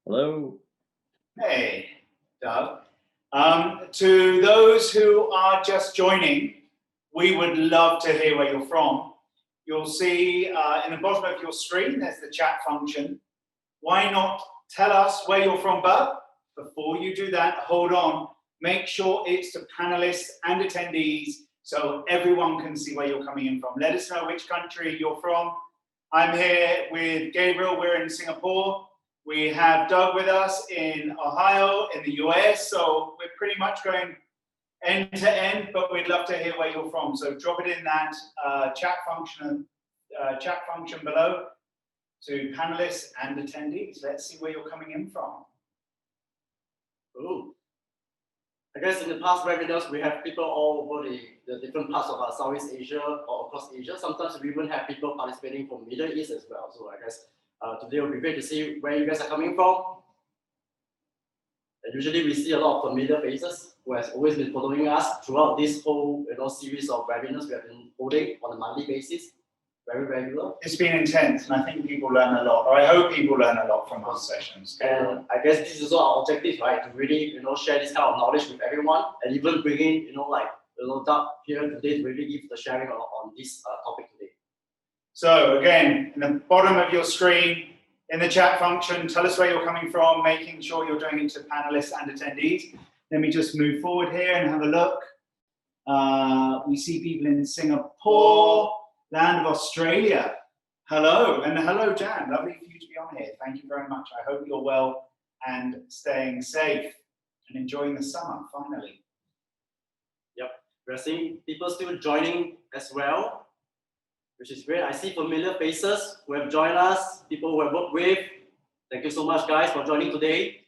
Hello. Hey, Doug. To those who are just joining, we would love to hear where you're from. You'll see in the bottom of your screen, there's the chat function. Why not tell us where you're from, Bud? Before you do that, hold on. Make sure it's to panelists and attendees so everyone can see where you're coming in from. Let us know which country you're from. I'm here with Gabriel. We're in Singapore. We have Doug with us in Ohio, in the US. So we're pretty much going end to end, but we'd love to hear where you're from. So drop it in that chat function below to panelists and attendees. Let's see where you're coming in from. Ooh. I guess in the past webinars, we have people all over the different parts of Southeast Asia or across Asia. Sometimes we even have people participating from Middle East as well. So I guess today will be great to see where you guys are coming from. And usually we see a lot of familiar faces who has always been following us throughout this whole series of webinars we have been holding on a monthly basis. Very regular. It's been intense, and I think people learn a lot, or I hope people learn a lot from our sessions. And I guess this is also our objective, right? To really, share this kind of knowledge with everyone, and even bringing, Doug here today to really give the sharing on this topic today. So again, in the bottom of your screen, in the chat function, tell us where you're coming from, making sure you're doing it to panelists and attendees. Let me just move forward here and have a look. We see people in Singapore, land of Australia. Hello, and hello, Jan. Lovely for you to be on here. Thank you very much. I hope you're well and staying safe and enjoying the summer, finally. Yep, we're seeing people still joining as well, which is great. I see familiar faces who have joined us, people who have worked with. Thank you so much, guys, for joining today.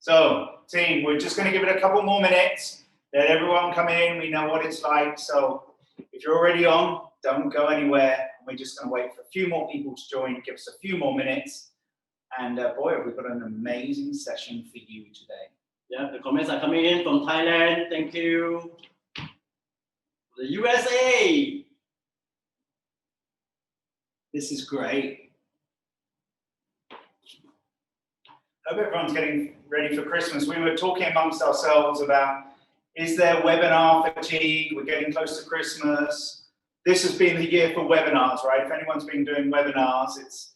So, team, we're just going to give it a couple more minutes. Let everyone come in. We know what it's like. So, if you're already on, don't go anywhere. We're just going to wait for a few more people to join. Give us a few more minutes. And boy, we've got an amazing session for you today. Yeah, the comments are coming in from Thailand. Thank you. The USA. This is great. Hope everyone's getting ready for Christmas. We were talking amongst ourselves about, is there webinar fatigue? We're getting close to Christmas. This has been the year for webinars, right? If anyone's been doing webinars, it's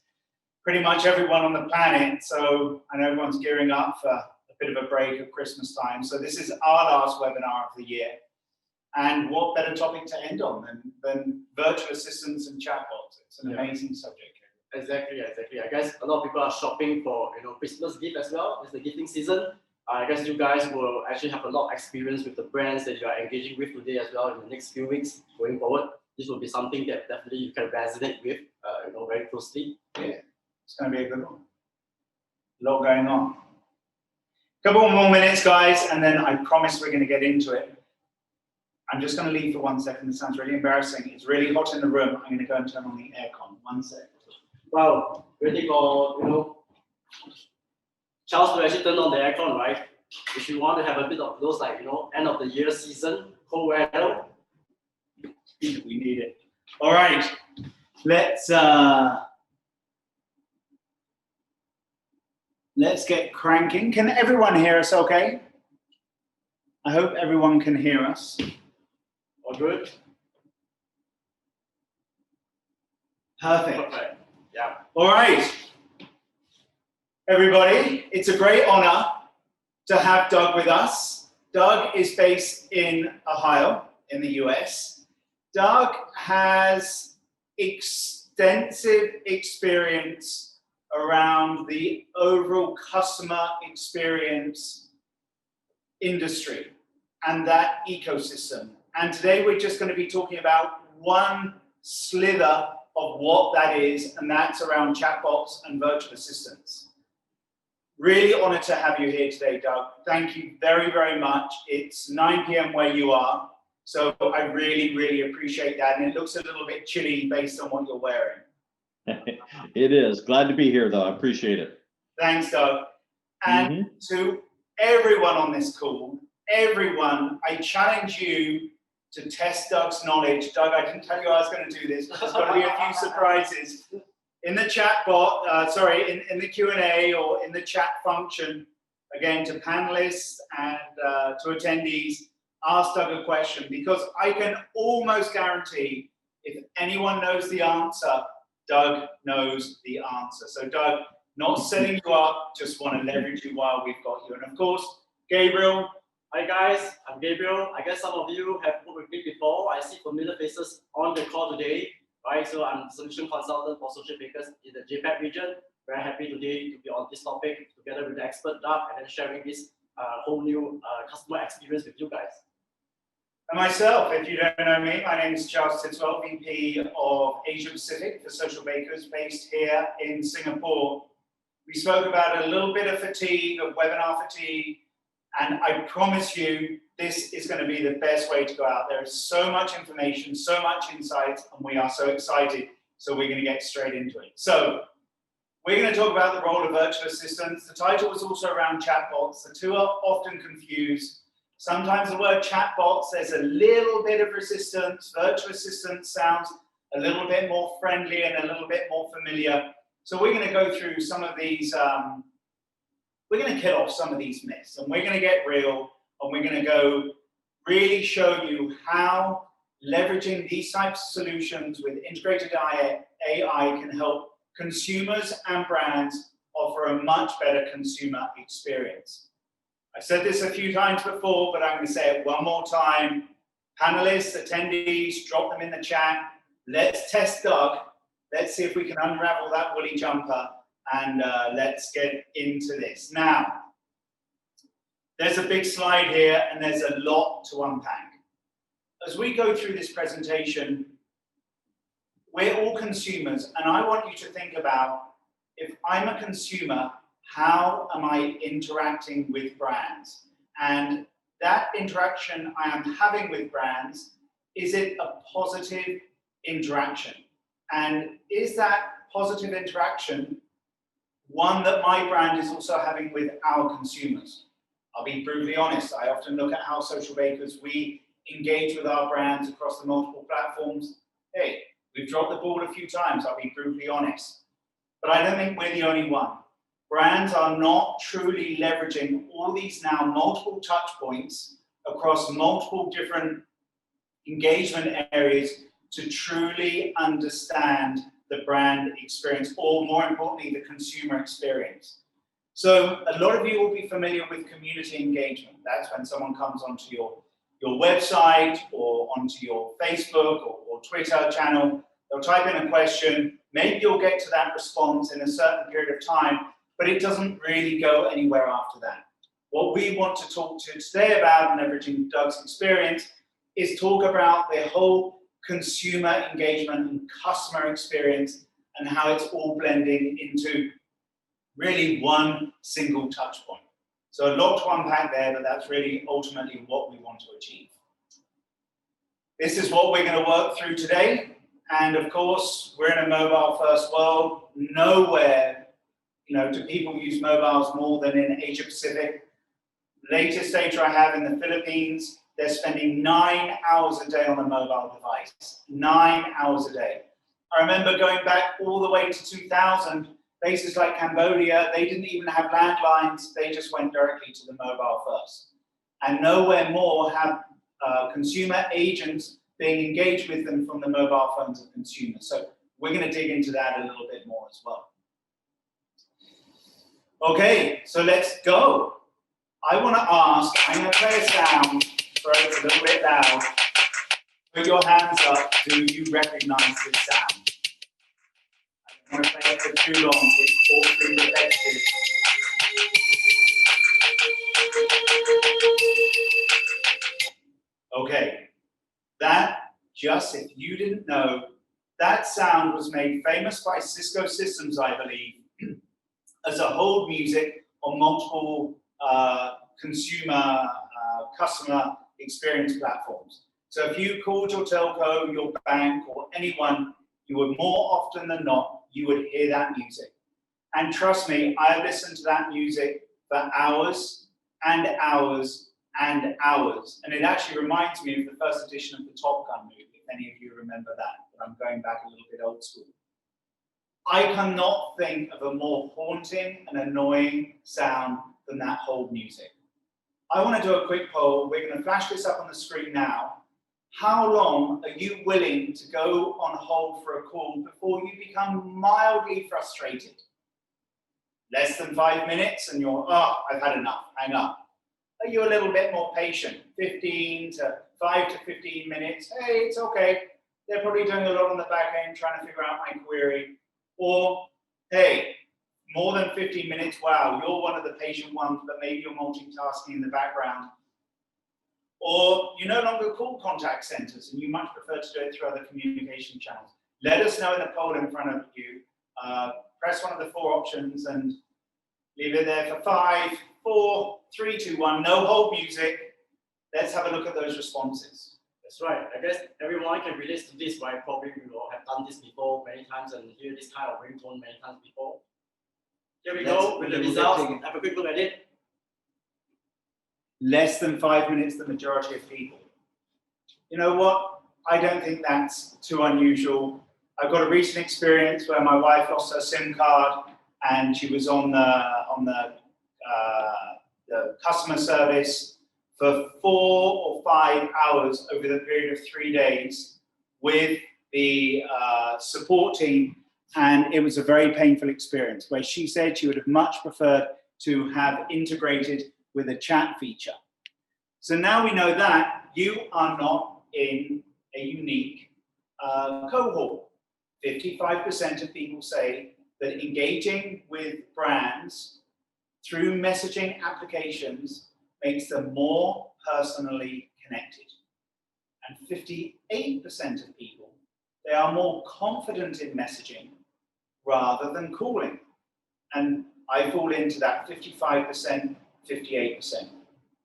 pretty much everyone on the planet. So I know everyone's gearing up for a bit of a break at Christmas time. So this is our last webinar of the year. And what better topic to end on than virtual assistants and chatbots? It's an amazing subject. Exactly. I guess a lot of people are shopping for Christmas gift as well. It's the gifting season. I guess you guys will actually have a lot of experience with the brands that you are engaging with today as well in the next few weeks going forward. This will be something that definitely you can resonate with, very closely. Yeah, it's going to be a good one. A lot going on. Couple more minutes, guys, and then I promise we're going to get into it. I'm just going to leave for 1 second. This sounds really embarrassing. It's really hot in the room. I'm going to go and turn on the aircon. 1 sec. Wow, ready for Charles to actually turn on the aircon, right? If you want to have a bit of those end of the year season cold weather. We need it. All right, let's get cranking. Can everyone hear us okay? I hope everyone can hear us. All good? Perfect. Yeah. All right, everybody, it's a great honor to have Doug with us. Doug is based in Ohio, in the US. Doug has extensive experience around the overall customer experience industry and that ecosystem. And today we're just going to be talking about one slither of what that is, and that's around chatbots and virtual assistants. Really honored to have you here today, Doug. Thank you very, very much. It's 9 p.m. where you are. So I really, really appreciate that. And it looks a little bit chilly based on what you're wearing. It is. Glad to be here, though. I appreciate it. Thanks, Doug. And to everyone on this call, everyone, I challenge you to test Doug's knowledge. Doug, I didn't tell you I was going to do this, but there's going to be a few surprises. in the chatbot, in the Q&A or in the chat function, again, to panelists and to attendees, ask Doug a question, because I can almost guarantee if anyone knows the answer, Doug knows the answer. So Doug, not setting you up, just want to leverage you while we've got you. And of course, Gabriel. Hi guys, I'm Gabriel. I guess some of you have worked with me before. I see familiar faces on the call today, right? So I'm solution consultant for social bakers in the JPAC region. Very happy today to be on this topic together with the expert Doug and then sharing this whole new customer experience with you guys. And myself, if you don't know me, my name is Charles Tidswell, VP of Asia Pacific for Social Bakers based here in Singapore. We spoke about a little bit of fatigue, of webinar fatigue, and I promise you, this is going to be the best way to go out. There is so much information, so much insight, and we are so excited. So we're going to get straight into it. So we're going to talk about the role of virtual assistants. The title was also around chatbots. The two are often confused. Sometimes the word chatbots, there's a little bit of resistance. Virtual assistant sounds a little bit more friendly and a little bit more familiar. So we're going to go through some of these, we're going to kill off some of these myths, and we're going to get real, and we're going to go really show you how leveraging these types of solutions with integrated AI can help consumers and brands offer a much better consumer experience. I've said this a few times before, but I'm going to say it one more time. Panelists, attendees, drop them in the chat. Let's test Doug. Let's see if we can unravel that woolly jumper, and let's get into this. Now, there's a big slide here, and there's a lot to unpack. As we go through this presentation, we're all consumers, and I want you to think about, if I'm a consumer, how am I interacting with brands? And that interaction I am having with brands, is it a positive interaction? And is that positive interaction one that my brand is also having with our consumers? I'll be brutally honest. I often look at how Social Bakers, we engage with our brands across the multiple platforms. Hey, we've dropped the ball a few times, I'll be brutally honest. But I don't think we're the only one. Brands are not truly leveraging all these now multiple touch points across multiple different engagement areas to truly understand the brand experience, or more importantly, the consumer experience. So a lot of you will be familiar with community engagement. That's when someone comes onto your website or onto your Facebook or Twitter channel. They'll type in a question. Maybe you'll get to that response in a certain period of time, but it doesn't really go anywhere after that. What we want to talk to today about, and leveraging Doug's experience, is talk about the whole consumer engagement and customer experience and how it's all blending into really one single touch point. So a lot to unpack there, but that's really ultimately what we want to achieve. This is what we're going to work through today. And of course, we're in a mobile-first world. Nowhere, do people use mobiles more than in Asia Pacific. Latest data I have in the Philippines, they're spending 9 hours a day on a mobile device. 9 hours a day. I remember going back all the way to 2000, places like Cambodia, they didn't even have landlines. They just went directly to the mobile first. And nowhere more have consumer agents being engaged with them from the mobile phones of consumers. So we're going to dig into that a little bit more as well. Okay, so let's go. I want to ask, I'm going to play a sound, so it's a little bit loud. Put your hands up, do you recognize this sound? I don't want to play it for too long, it's awfully repetitive. Okay, that, just if you didn't know, that sound was made famous by Cisco Systems, I believe, as a hold music on multiple customer experience platforms. So if you called your telco, your bank, or anyone, you would more often than not, you would hear that music. And trust me, I listened to that music for hours and hours and hours. And it actually reminds me of the first edition of the Top Gun movie, if any of you remember that, but I'm going back a little bit old school. I cannot think of a more haunting and annoying sound than that hold music. I want to do a quick poll. We're going to flash this up on the screen now. How long are you willing to go on hold for a call before you become mildly frustrated? Less than 5 minutes and you're, oh, I've had enough, hang up. Are you a little bit more patient? 5 to 15 minutes, hey, it's okay. They're probably doing a lot on the back end trying to figure out my query. Or, hey, more than 15 minutes, wow, you're one of the patient ones, but maybe you're multitasking in the background. Or you no longer call contact centers and you much prefer to do it through other communication channels. Let us know in the poll in front of you. Press one of the 4 options and leave it there for 5, 4, 3, 2, 1. No hold music. Let's have a look at those responses. That's right. I guess everyone can relate to this, right? Probably we will have done this before many times and hear this kind of ringtone many times before. Here we go with the results. Have a quick look at it. Less than 5 minutes, the majority of people. You know what? I don't think that's too unusual. I've got a recent experience where my wife lost her SIM card and she was on the customer service for 4 or 5 hours over the period of 3 days with the support team, and it was a very painful experience where she said she would have much preferred to have integrated with a chat feature. So now we know that you are not in a unique cohort. 55% of people say that engaging with brands through messaging applications makes them more personally connected. And 58% of people, they are more confident in messaging rather than calling. And I fall into that 55%, 58%.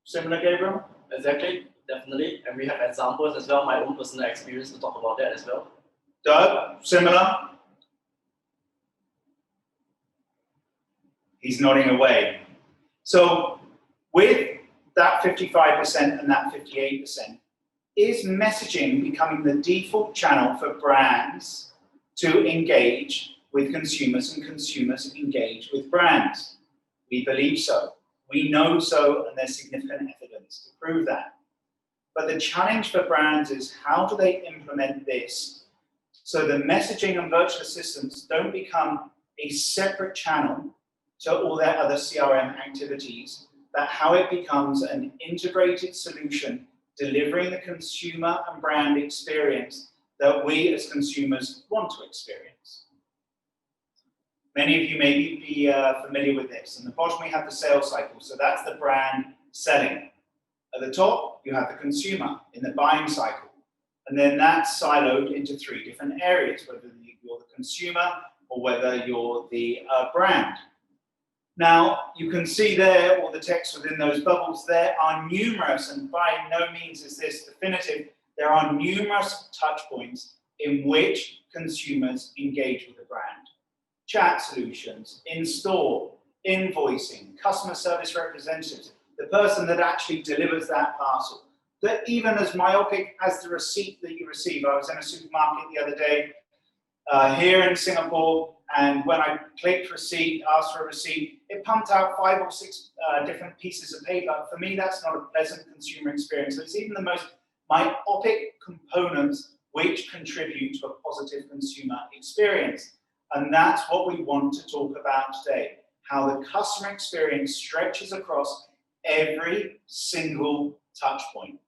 Similar, Gabriel? Exactly, definitely. And we have examples as well, my own personal experience to talk about that as well. Doug, similar? He's nodding away. So with that 55% and that 58%, is messaging becoming the default channel for brands to engage with consumers and consumers engage with brands? We believe so. We know so, and there's significant evidence to prove that. But the challenge for brands is how do they implement this so the messaging and virtual assistants don't become a separate channel to all their other CRM activities, but how it becomes an integrated solution delivering the consumer and brand experience that we as consumers want to experience. Many of you may be familiar with this. In the bottom, we have the sales cycle. So that's the brand selling. At the top, you have the consumer in the buying cycle. And then that's siloed into 3 different areas, whether you're the consumer or whether you're the brand. Now, you can see there, all the text within those bubbles, there are numerous, and by no means is this definitive, there are numerous touch points in which consumers engage with the brand. Chat solutions, in-store, invoicing, customer service representatives, the person that actually delivers that parcel. That even as myopic as the receipt that you receive. I was in a supermarket the other day here in Singapore, and when I clicked receipt, asked for a receipt, it pumped out 5 or 6 different pieces of paper. For me, that's not a pleasant consumer experience. So it's even the most myopic components which contribute to a positive consumer experience. And that's what we want to talk about today, how the customer experience stretches across every single touch point.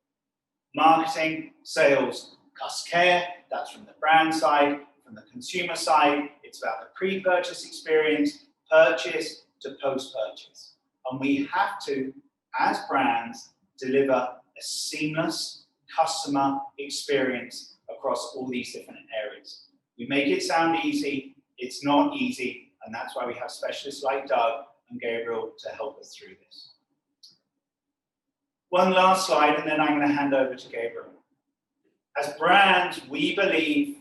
Marketing, sales, customer care, that's from the brand side. From the consumer side, it's about the pre-purchase experience, purchase to post-purchase. And we have to, as brands, deliver a seamless customer experience across all these different areas. We make it sound easy. It's not easy, and that's why we have specialists like Doug and Gabriel to help us through this. One last slide, and then I'm going to hand over to Gabriel. As brands, we believe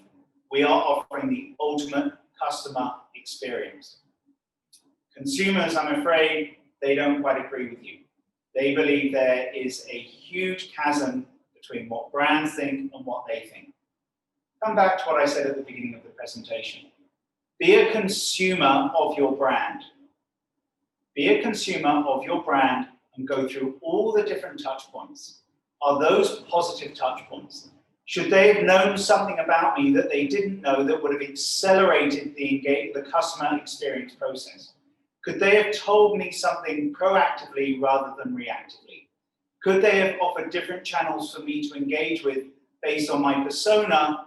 we are offering the ultimate customer experience. Consumers, I'm afraid, they don't quite agree with you. They believe there is a huge chasm between what brands think and what they think. Come back to what I said at the beginning of the presentation. Be a consumer of your brand. Be a consumer of your brand and go through all the different touch points. Are those positive touch points? Should they have known something about me that they didn't know that would have accelerated the customer experience process? Could they have told me something proactively rather than reactively? Could they have offered different channels for me to engage with based on my persona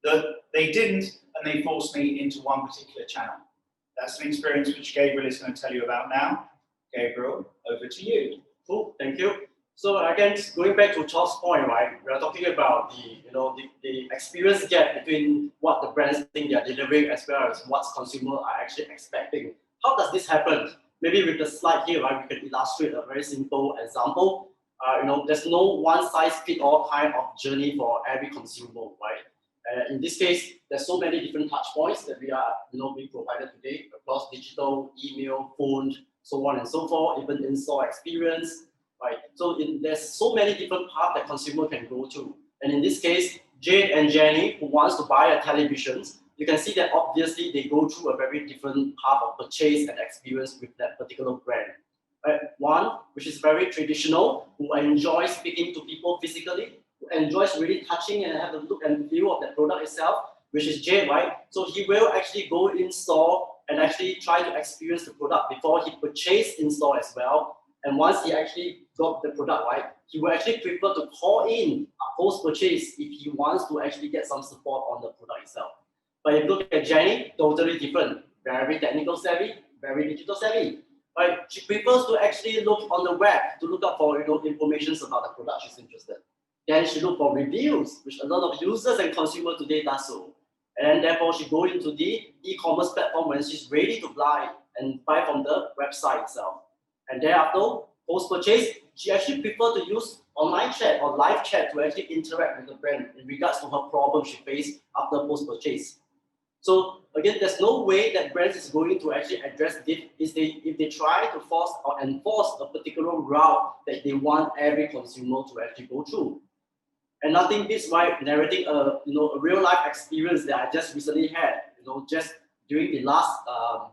that they didn't, and they forced me into one particular channel? That's an experience which Gabriel is going to tell you about now. Gabriel, over to you. Cool, thank you. So again, going back to Charles' point, right? We are talking about the experience gap between what the brands think they are delivering as well as what consumers are actually expecting. How does this happen? Maybe with the slide here, right, we can illustrate a very simple example. There's no one-size-fits-all kind of journey for every consumer, right? In this case, there's so many different touch points that we are being provided today across digital, email, phone, so on and so forth, even in-store experience, right? So there's so many different paths that consumer can go to. And in this case, Jade and Jenny, who wants to buy a television, you can see that obviously they go through a very different path of purchase and experience with that particular brand. Right? One, which is very traditional, who enjoys speaking to people physically, who enjoys really touching and have a look and feel of the product itself, which is Jade, right? So he will actually go in store and actually try to experience the product before he purchase in store as well. And once he actually got the product, right, he will actually prefer to call in post-purchase if he wants to actually get some support on the product itself. But if you look at Jenny, totally different. Very technical savvy, very digital savvy. Right? She prefers to actually look on the web to look up for information about the product she's interested. Then she look for reviews, which a lot of users and consumers today does so. And therefore she go into the e-commerce platform when she's ready to buy and buy from the website itself. And thereafter, post-purchase, she actually prefer to use online chat or live chat to actually interact with the brand in regards to her problem she faced after post-purchase. So again, there's no way that brands is going to actually address this if they try to force or enforce a particular route that they want every consumer to actually go through. And nothing beats narrating a real life experience that I just recently had, just during the last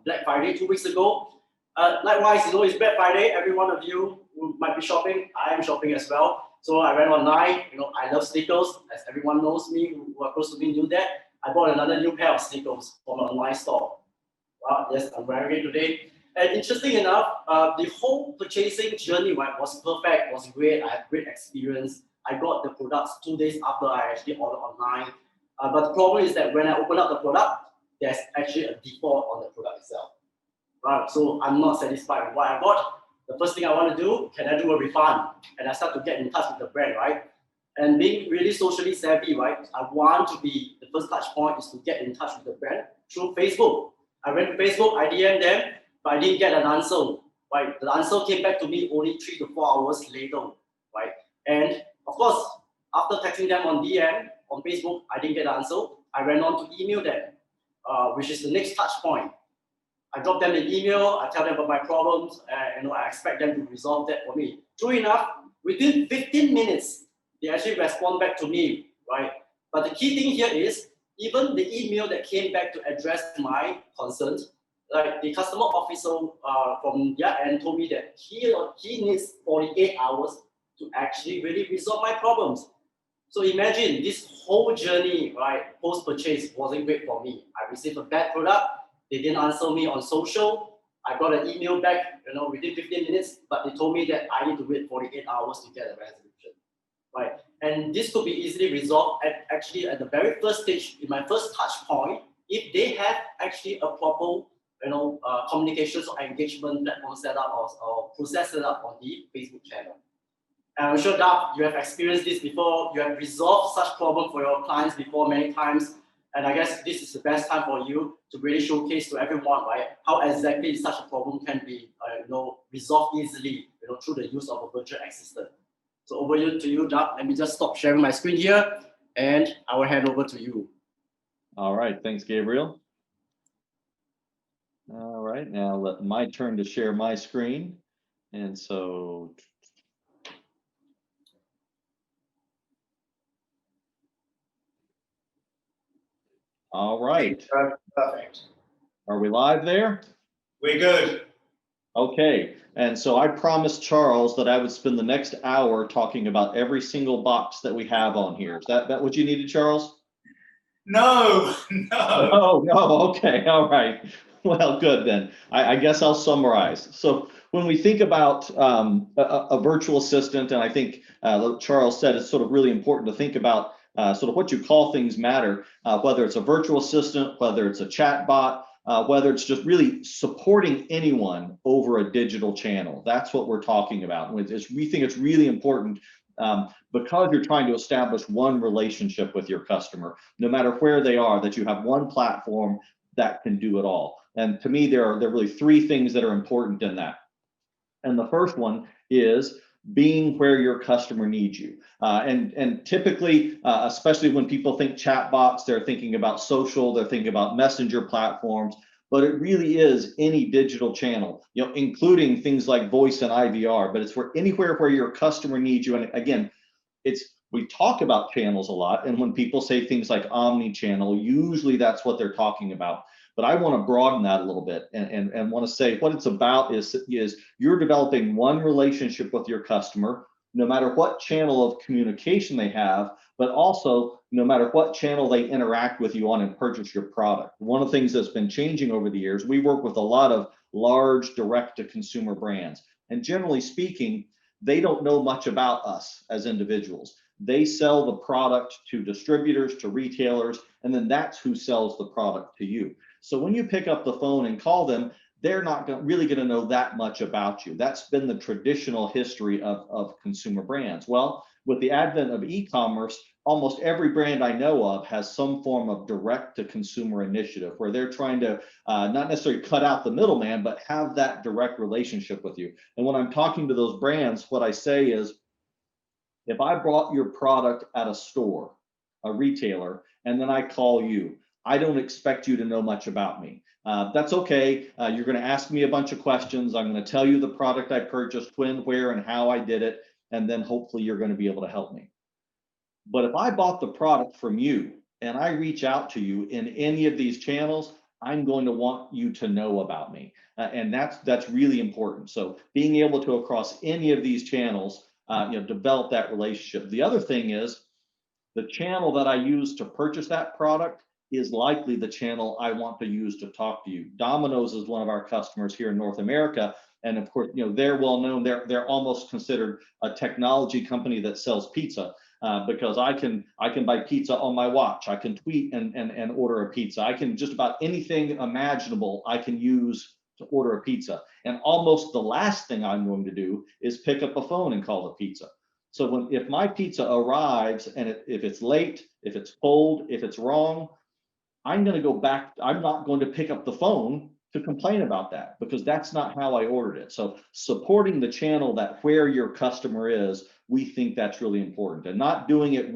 Black Friday 2 weeks ago. Likewise, it's Black Friday. Every one of you who might be shopping, I am shopping as well. So I went online. I love sneakers, as everyone knows me who are close to me knew that. I bought another new pair of sneakers from an online store. Yes, I'm wearing it today. And interesting enough, the whole purchasing journey was perfect, was great. I had great experience. I got the products 2 days after I actually ordered online. But the problem is that when I open up the product, there's actually a default on the product itself. Right, so I'm not satisfied with what I got. The first thing I want to do, can I do a refund? And I start to get in touch with the brand, right? And being really socially savvy, right? I want to be, the first touch point is to get in touch with the brand through Facebook. I went to Facebook, I DM'd them, but I didn't get an answer, right? The answer came back to me only 3 to 4 hours later, right? And of course, after texting them on DM, on Facebook, I didn't get an answer. I went on to email them, which is the next touch point. I drop them an email, I tell them about my problems, and I expect them to resolve that for me. True enough, within 15 minutes, they actually respond back to me, right? But the key thing here is, even the email that came back to address my concerns, like the customer officer from their end told me that he needs 48 hours to actually really resolve my problems. So imagine this whole journey, right, post-purchase wasn't great for me. I received a bad product. They didn't answer me on social. I got an email back, within 15 minutes, but they told me that I need to wait 48 hours to get a resolution, right? And this could be easily resolved at the very first stage, in my first touch point, if they have actually a proper, communications or engagement platform set up or process set up on the Facebook channel. And I'm sure that you have experienced this before. You have resolved such problem for your clients before many times. And I guess this is the best time for you to really showcase to everyone, right, how exactly such a problem can be, resolved easily, through the use of a virtual assistant. So over to you, Doug. Let me just stop sharing my screen here, and I will hand over to you. All right, thanks, Gabriel. All right, now my turn to share my screen. And so All right. Perfect. Are we live there? We're good. Okay. And so I promised Charles that I would spend the next hour talking about every single box that we have on here. Is that what you needed, Charles? No. Oh, no. Okay. All right. Well, good then. I guess I'll summarize. So when we think about a virtual assistant, and I think Charles said it's sort of really important to think about sort of what you call things matter, whether it's a virtual assistant, whether it's a chat bot, whether it's just really supporting anyone over a digital channel. That's what we're talking about. We think it's really important because you're trying to establish one relationship with your customer, no matter where they are, that you have one platform that can do it all. And to me, there are really three things that are important in that. And the first one is being where your customer needs you. And typically, especially when people think chatbots, they're thinking about social, they're thinking about messenger platforms, but it really is any digital channel, including things like voice and IVR, but it's anywhere where your customer needs you. And again, we talk about channels a lot, and when people say things like omni-channel, usually that's what they're talking about. But I want to broaden that a little bit and want to say what it's about is you're developing one relationship with your customer, no matter what channel of communication they have, but also no matter what channel they interact with you on and purchase your product. One of the things that's been changing over the years, we work with a lot of large direct-to-consumer brands, and generally speaking, they don't know much about us as individuals. They sell the product to distributors, to retailers, and then that's who sells the product to you. So when you pick up the phone and call them, they're not really going to know that much about you. That's been the traditional history of consumer brands. Well, with the advent of e-commerce, almost every brand I know of has some form of direct-to-consumer initiative where they're trying to not necessarily cut out the middleman, but have that direct relationship with you. And when I'm talking to those brands, what I say is, if I bought your product at a store, a retailer, and then I call you, I don't expect you to know much about me. That's okay. You're going to ask me a bunch of questions. I'm going to tell you the product I purchased, when, where, and how I did it, and then hopefully you're going to be able to help me. But if I bought the product from you and I reach out to you in any of these channels, I'm going to want you to know about me. And that's really important. So being able to, across any of these channels, develop that relationship. The other thing is the channel that I use to purchase that product is likely the channel I want to use to talk to you. Domino's is one of our customers here in North America. And of course, they're well known. They're almost considered a technology company that sells pizza. Because I can buy pizza on my watch. I can tweet and order a pizza. I can just about anything imaginable I can use to order a pizza. And almost the last thing I'm going to do is pick up a phone and call the pizza. So if my pizza arrives and if it's late, if it's cold, if it's wrong, I'm going to go back. I'm not going to pick up the phone to complain about that because that's not how I ordered it. So supporting the channel that where your customer is, we think that's really important, and not doing it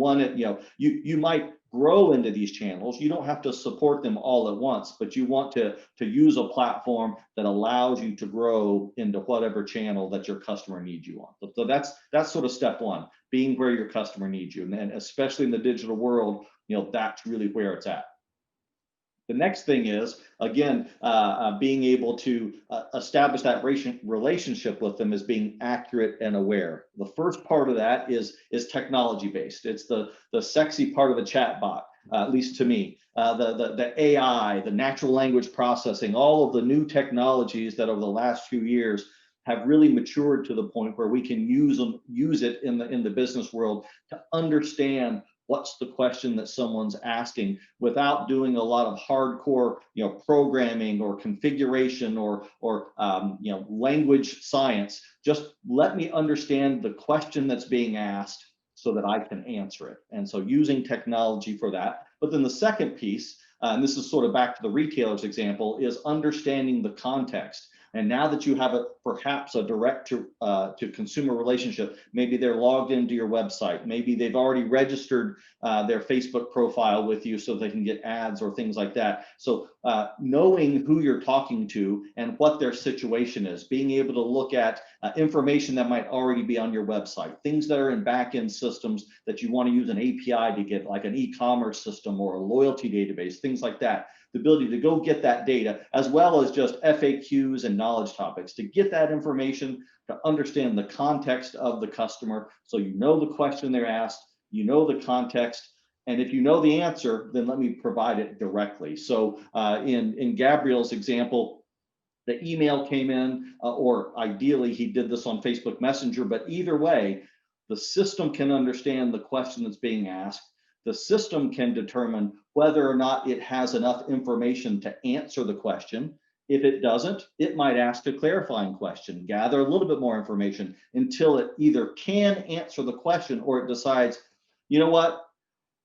you might grow into these channels. You don't have to support them all at once, but you want to use a platform that allows you to grow into whatever channel that your customer needs you on. So that's sort of step one, being where your customer needs you. And especially in the digital world, that's really where it's at. The next thing is, again, being able to establish that relationship with them as being accurate and aware. The first part of that is technology based. It's the sexy part of a chatbot, at least to me. The AI, the natural language processing, all of the new technologies that over the last few years have really matured to the point where we can use it in the business world to understand what's the question that someone's asking without doing a lot of hardcore, programming or configuration or language science. Just let me understand the question that's being asked so that I can answer it. And so using technology for that. But then the second piece, and this is sort of back to the retailer's example, is understanding the context. And now that you have perhaps a direct to consumer relationship, maybe they're logged into your website, maybe they've already registered their Facebook profile with you so they can get ads or things like that. So knowing who you're talking to and what their situation is, being able to look at information that might already be on your website, things that are in back-end systems that you want to use an API to get, like an e-commerce system or a loyalty database, things like that. The ability to go get that data, as well as just FAQs and knowledge topics, to get that information, to understand the context of the customer, so you know the question they're asked, you know the context, and if you know the answer, then let me provide it directly. So in Gabriel's example, the email came in, or ideally he did this on Facebook Messenger, but either way, the system can understand the question that's being asked. The system can determine whether or not it has enough information to answer the question. If it doesn't, it might ask a clarifying question, gather a little bit more information until it either can answer the question or it decides, you know what,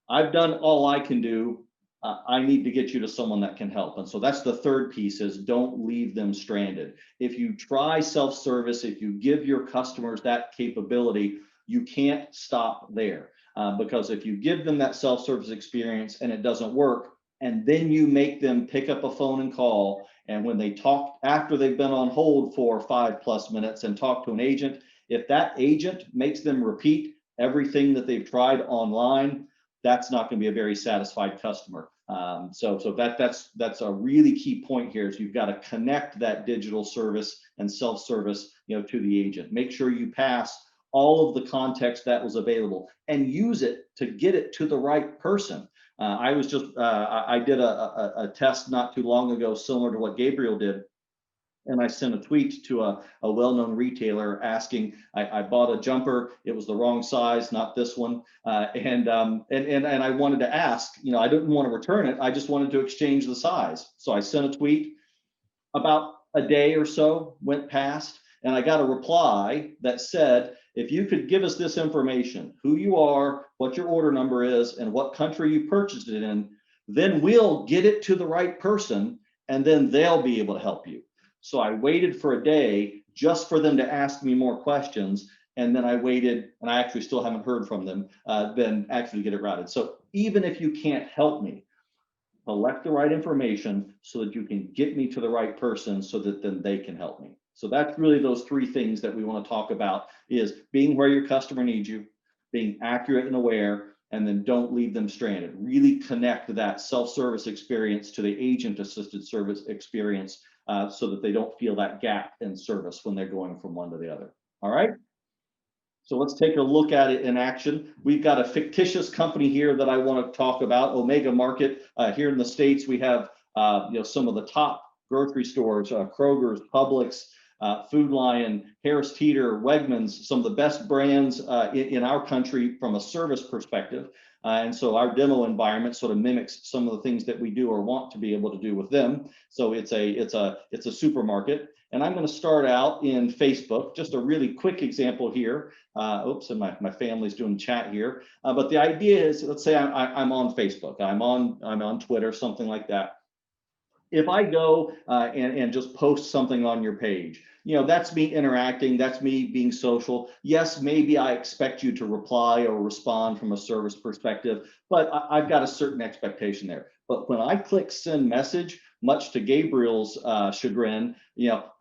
I've done all I can do. I need to get you to someone that can help. And so that's the third piece, is don't leave them stranded. If you try self-service, if you give your customers that capability, you can't stop there. Because if you give them that self-service experience and it doesn't work, and then you make them pick up a phone and call, and when they talk, after they've been on hold for 5+ minutes and talk to an agent, if that agent makes them repeat everything that they've tried online, that's not going to be a very satisfied customer. So that's a really key point here, is you've got to connect that digital service and self-service, to the agent. Make sure you pass all of the context that was available and use it to get it to the right person. I did a test not too long ago, similar to what Gabriel did. And I sent a tweet to a well-known retailer asking, I bought a jumper, it was the wrong size, not this one. And I wanted to ask, I didn't want to return it, I just wanted to exchange the size. So I sent a tweet. About a day or so went past, and I got a reply that said, if you could give us this information, who you are, what your order number is, and what country you purchased it in, then we'll get it to the right person, and then they'll be able to help you. So I waited for a day just for them to ask me more questions. And then I waited, and I actually still haven't heard from them, then actually get it routed. So even if you can't help me, collect the right information so that you can get me to the right person, so that then they can help me. So that's really those three things that we want to talk about, is being where your customer needs you, being accurate and aware, and then don't leave them stranded. Really connect that self-service experience to the agent-assisted service experience, so that they don't feel that gap in service when they're going from one to the other. All right. So let's take a look at it in action. We've got a fictitious company here that I want to talk about, Omega Market. Here in the States, we have some of the top grocery stores, Kroger's, Publix, Food Lion, Harris Teeter, Wegmans, some of the best brands in our country from a service perspective. And so our demo environment sort of mimics some of the things that we do or want to be able to do with them. So it's a supermarket. And I'm going to start out in Facebook, just a really quick example here. Oops, and my family's doing chat here. But the idea is, let's say I'm on Facebook, I'm on Twitter, something like that. If I go and just post something on your page, that's me interacting, that's me being social. Yes, maybe I expect you to reply or respond from a service perspective, but I've got a certain expectation there. But when I click send message, much to Gabriel's chagrin,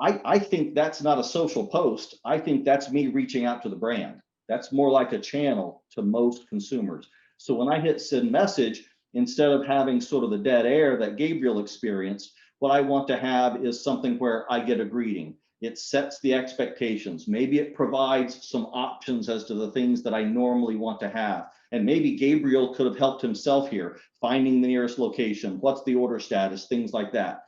I think that's not a social post. I think that's me reaching out to the brand. That's more like a channel to most consumers. So when I hit send message, instead of having sort of the dead air that Gabriel experienced, what I want to have is something where I get a greeting. It sets the expectations. Maybe it provides some options as to the things that I normally want to have. And maybe Gabriel could have helped himself here, finding the nearest location, what's the order status, things like that.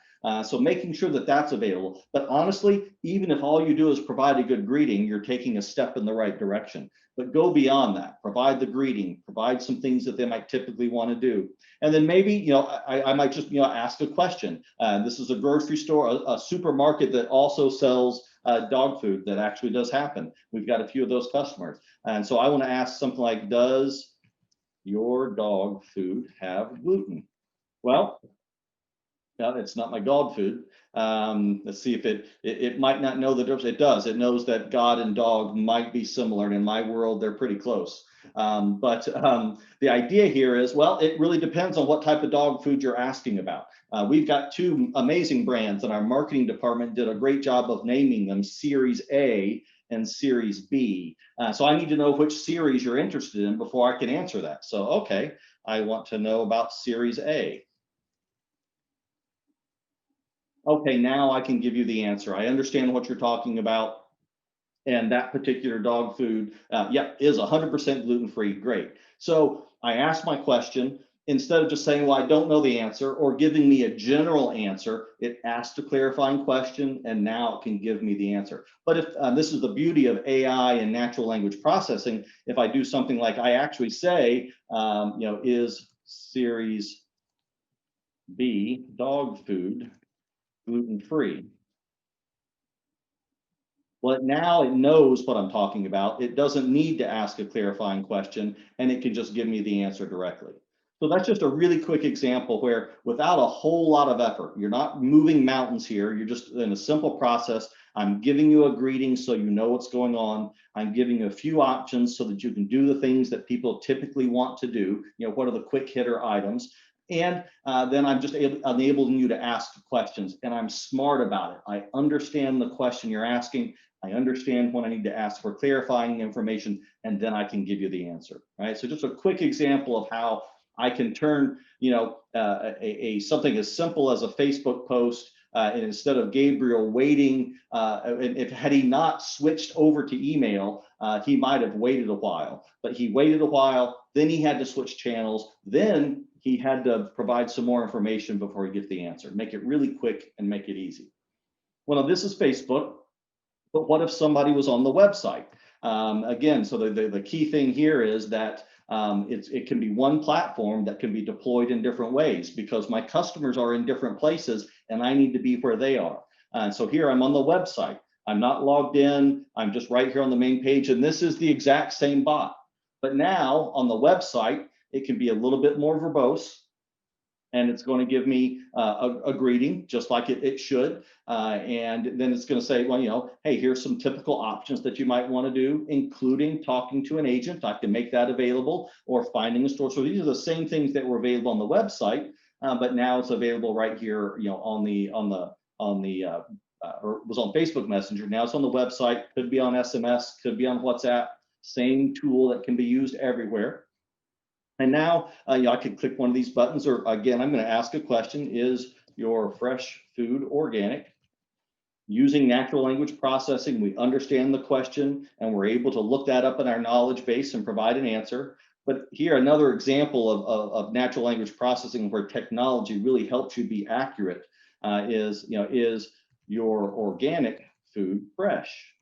So making sure that that's available. But honestly, even if all you do is provide a good greeting, you're taking a step in the right direction. But go beyond that, provide the greeting, provide some things that they might typically want to do. And then maybe, I might just, ask a question. This is a grocery store, a supermarket that also sells dog food. That actually does happen. We've got a few of those customers. And so I want to ask something like, does your dog food have gluten? Well, it's not my dog food. Let's see if it might not know the difference. It does. It knows that God and dog might be similar, and in my world, they're pretty close. The idea here is, well, it really depends on what type of dog food you're asking about. We've got two amazing brands, and our marketing department did a great job of naming them Series A and Series B. So I need to know which series you're interested in before I can answer that. So, okay, I want to know about Series A. Okay, now I can give you the answer. I understand what you're talking about. And that particular dog food, is 100% gluten-free. Great. So I asked my question. Instead of just saying, well, I don't know the answer, or giving me a general answer, it asked a clarifying question, and now it can give me the answer. But if this is the beauty of AI and natural language processing, if I do something like I actually say, is Series B dog food gluten-free? Well, now it knows what I'm talking about. It doesn't need to ask a clarifying question, and it can just give me the answer directly. So that's just a really quick example where, without a whole lot of effort, you're not moving mountains here. You're just in a simple process. I'm giving you a greeting so you know what's going on. I'm giving you a few options so that you can do the things that people typically want to do. What are the quick hitter items? And then I'm just enabling you to ask questions, and I'm smart about it. I understand the question you're asking. I understand when I need to ask for clarifying information, and then I can give you the answer, right? So just a quick example of how I can turn, something as simple as a Facebook post, and instead of Gabriel waiting, and had he not switched over to email, he might have waited a while, but he waited a while, then he had to switch channels, then he had to provide some more information before he gets the answer. Make it really quick and make it easy. Well, this is Facebook. But what if somebody was on the website? Again, so the key thing here is that it can be one platform that can be deployed in different ways, because my customers are in different places and I need to be where they are. So here I'm on the website. I'm not logged in. I'm just right here on the main page, and this is the exact same bot. But now on the website, it can be a little bit more verbose, and it's going to give me a greeting just like it should. And then it's going to say, well, hey, here's some typical options that you might want to do, including talking to an agent. I can make that available, or finding a store. So these are the same things that were available on the website, but now it's available right here, or was on Facebook Messenger. Now it's on the website, could be on SMS, could be on WhatsApp, same tool that can be used everywhere. And now I can click one of these buttons, or again, I'm going to ask a question: is your fresh food organic? Using natural language processing, we understand the question and we're able to look that up in our knowledge base and provide an answer. But here, another example of natural language processing where technology really helps you be accurate is your organic food fresh?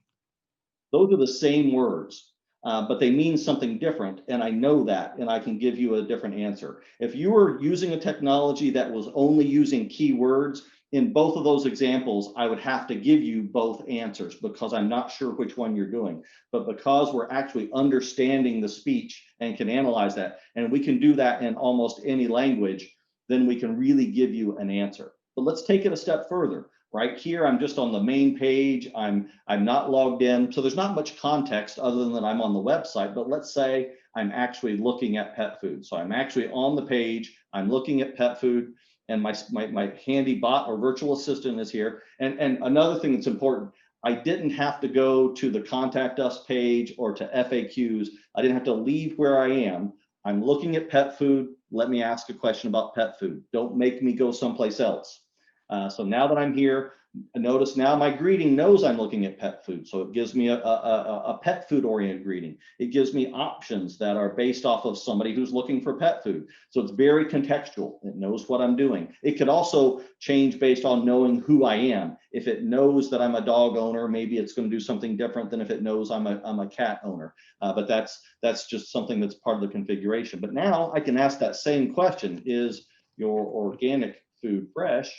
Those are the same words. But they mean something different, and I know that, and I can give you a different answer. If you were using a technology that was only using keywords, in both of those examples, I would have to give you both answers because I'm not sure which one you're doing. But because we're actually understanding the speech and can analyze that, and we can do that in almost any language, then we can really give you an answer. But let's take it a step further. Right here, I'm just on the main page. I'm not logged in, so there's not much context other than that I'm on the website. But let's say I'm actually looking at pet food. So I'm actually on the page. I'm looking at pet food, and my handy bot or virtual assistant is here. And another thing that's important: I didn't have to go to the contact us page or to FAQs. I didn't have to leave where I am. I'm looking at pet food. Let me ask a question about pet food. Don't make me go someplace else. So now that I'm here, notice now my greeting knows I'm looking at pet food. So it gives me a pet food oriented greeting. It gives me options that are based off of somebody who's looking for pet food. So it's very contextual. It knows what I'm doing. It could also change based on knowing who I am. If it knows that I'm a dog owner, maybe it's going to do something different than if it knows I'm a cat owner. But that's just something that's part of the configuration. But now I can ask that same question: is your organic food fresh?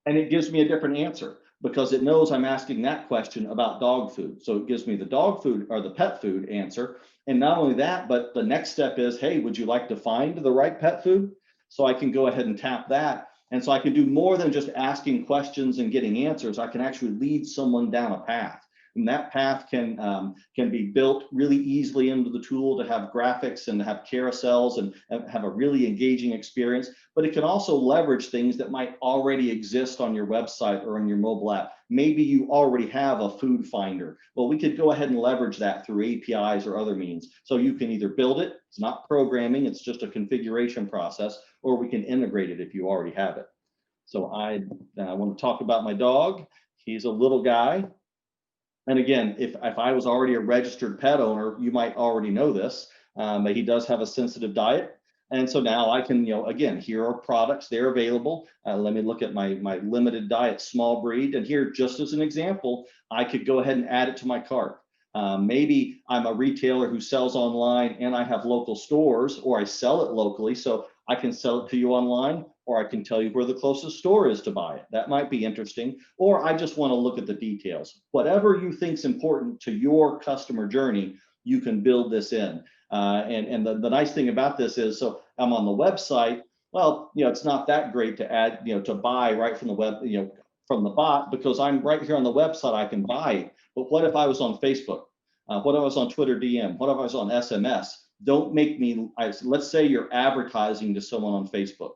And it gives me a different answer because it knows I'm asking that question about dog food. So it gives me the dog food or the pet food answer. And not only that, but the next step is, hey, would you like to find the right pet food? So I can go ahead and tap that. And so I can do more than just asking questions and getting answers. I can actually lead someone down a path. And that path can be built really easily into the tool to have graphics and to have carousels and have a really engaging experience. But it can also leverage things that might already exist on your website or on your mobile app. Maybe you already have a food finder. Well, we could go ahead and leverage that through APIs or other means. So you can either build it, it's not programming, it's just a configuration process, or we can integrate it if you already have it. So I want to talk about my dog. He's a little guy. And again, if I was already a registered pet owner, you might already know this, but he does have a sensitive diet. And so now I can, again, here are products, they're available. Let me look at my limited diet small breed. And here, just as an example, I could go ahead and add it to my cart. Maybe I'm a retailer who sells online and I have local stores, or I sell it locally. So I can sell it to you online, or I can tell you where the closest store is to buy it. That might be interesting. Or I just want to look at the details. Whatever you think is important to your customer journey, you can build this in. And the nice thing about this is, so I'm on the website. Well, it's not that great to add, to buy right from the web, from the bot, because I'm right here on the website, I can buy. But what if I was on Facebook? What if I was on Twitter DM? What if I was on SMS? Don't make me, let's say you're advertising to someone on Facebook.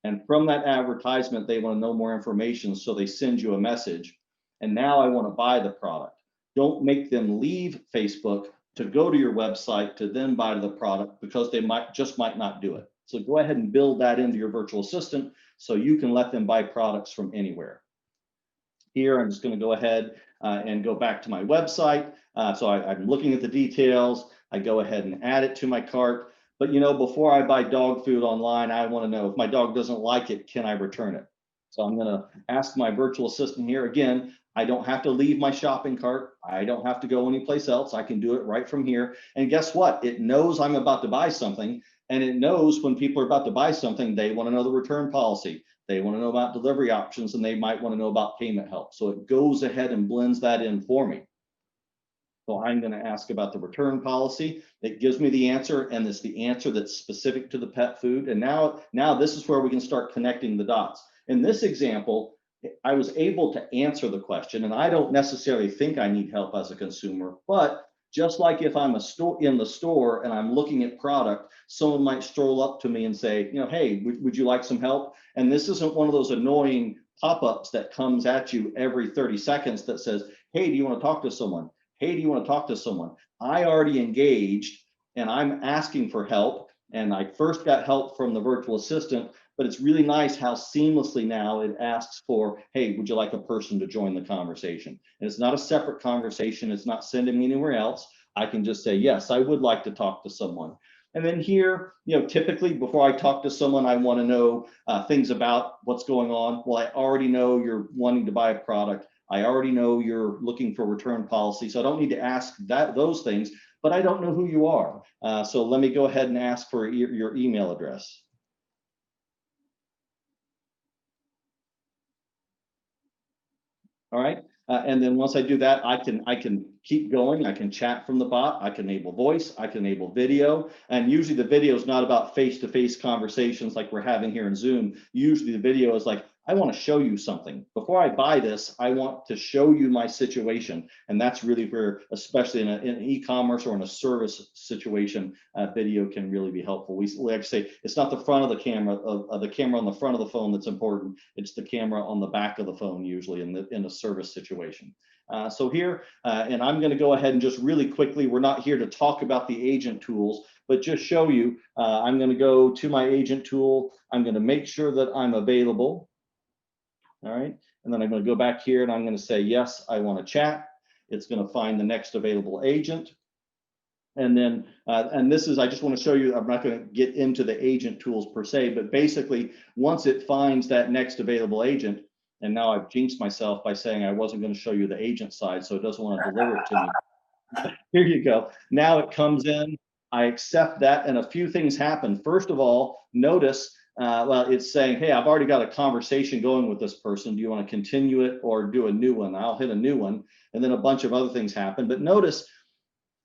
And from that advertisement, they want to know more information. So they send you a message. And now I want to buy the product. Don't make them leave Facebook to go to your website to then buy the product, because they might not do it. So go ahead and build that into your virtual assistant so you can let them buy products from anywhere. Here, I'm just going to go ahead and go back to my website. So I'm looking at the details. I go ahead and add it to my cart. But before I buy dog food online, I want to know if my dog doesn't like it, can I return it? So I'm going to ask my virtual assistant here. Again, I don't have to leave my shopping cart. I don't have to go anyplace else. I can do it right from here. And guess what? It knows I'm about to buy something. And it knows when people are about to buy something, they want to know the return policy. They want to know about delivery options, and they might want to know about payment help. So it goes ahead and blends that in for me. So I'm going to ask about the return policy. It gives me the answer, and it's the answer that's specific to the pet food. And now this is where we can start connecting the dots. In this example, I was able to answer the question, and I don't necessarily think I need help as a consumer, but just like if I'm in the store and I'm looking at product, someone might stroll up to me and say, hey, would you like some help? And this isn't one of those annoying pop-ups that comes at you every 30 seconds that says, hey, do you want to talk to someone? Hey, do you want to talk to someone? I already engaged and I'm asking for help. And I first got help from the virtual assistant, but it's really nice how seamlessly now it asks for, hey, would you like a person to join the conversation? And it's not a separate conversation. It's not sending me anywhere else. I can just say, yes, I would like to talk to someone. And then here, typically before I talk to someone, I want to know things about what's going on. Well, I already know you're wanting to buy a product. I already know you're looking for return policy. So I don't need to ask those things, but I don't know who you are. So let me go ahead and ask for your email address. All right. And then once I do that, I can keep going. I can chat from the bot. I can enable voice. I can enable video. And usually the video is not about face-to-face conversations like we're having here in Zoom. Usually the video is like, I want to show you something. Before I buy this, I want to show you my situation. And that's really where, especially in an e-commerce or in a service situation, video can really be helpful. We like to say, it's not the front of the camera, the camera on the front of the phone that's important. It's the camera on the back of the phone, usually in a service situation. So here, and I'm going to go ahead and just really quickly, we're not here to talk about the agent tools, but just show you, I'm going to go to my agent tool. I'm going to make sure that I'm available. All right, and then I'm going to go back here and I'm going to say, yes, I want to chat. It's going to find the next available agent. And then, and this is, I just want to show you, I'm not going to get into the agent tools per se, but basically once it finds that next available agent, and now I've jinxed myself by saying I wasn't going to show you the agent side, so it doesn't want to deliver it to me. Here you go. Now it comes in, I accept that, and a few things happen. First of all, notice, well, it's saying, hey, I've already got a conversation going with this person. Do you want to continue it or do a new one? I'll hit a new one, and then a bunch of other things happen. But notice,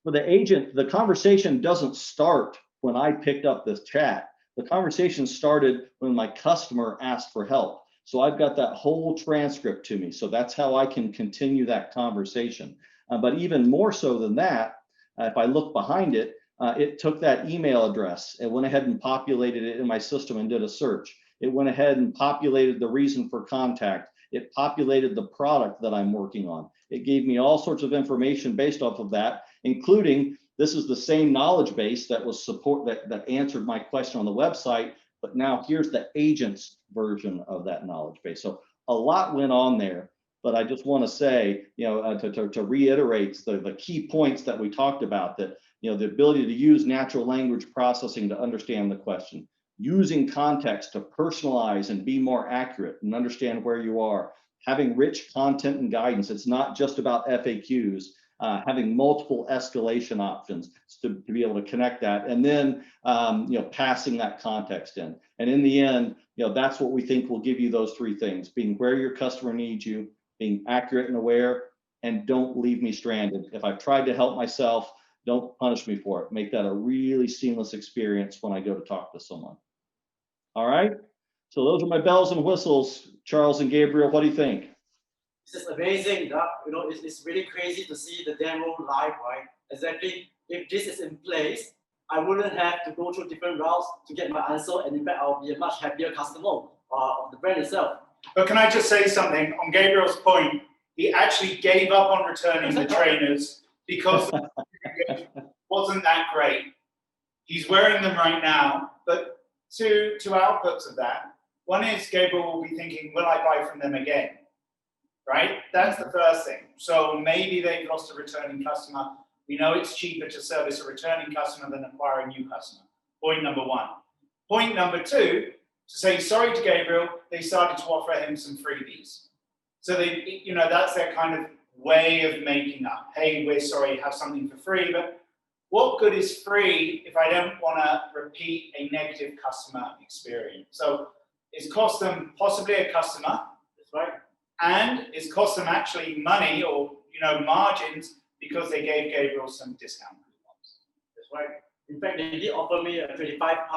for the agent, the conversation doesn't start when I picked up this chat. The conversation started when my customer asked for help. So I've got that whole transcript to me. So that's how I can continue that conversation. But even more so than that, if I look behind it, it took that email address. It went ahead and populated it in my system and did a search. It went ahead and populated the reason for contact. It populated the product that I'm working on. It gave me all sorts of information based off of that, including this is the same knowledge base that was that answered my question on the website, but now here's the agent's version of that knowledge base. So a lot went on there, but I just want to say, to reiterate the key points that we talked about, that, the ability to use natural language processing to understand the question, using context to personalize and be more accurate and understand where you are, having rich content and guidance. It's not just about FAQs. Having multiple escalation options to be able to connect that, and then passing that context in. And in the end, that's what we think will give you those three things: being where your customer needs you, being accurate and aware, and don't leave me stranded. If I've tried to help myself, don't punish me for it. Make that a really seamless experience when I go to talk to someone. All right. So those are my bells and whistles. Charles and Gabriel, what do you think? This is amazing. It's really crazy to see the demo live, right? Exactly. If this is in place, I wouldn't have to go through different routes to get my answer, and in fact, I'll be a much happier customer of the brand itself. But can I just say something on Gabriel's point? He actually gave up on returning the trainers because wasn't that great. He's wearing them right now, but two outputs of that. One is Gabriel will be thinking, will I buy from them again? Right? That's the first thing. So maybe they've lost a returning customer. We know it's cheaper to service a returning customer than acquire a new customer. Point number one. Point number two, to say sorry to Gabriel, they started to offer him some freebies. So they, that's their kind of way of making up. Hey, we're sorry, have something for free, but what good is free if I don't want to repeat a negative customer experience? So it's cost them possibly a customer, that's right, and it's cost them actually money or margins because they gave Gabriel some discount coupons. That's right. In fact, they did offer me £25,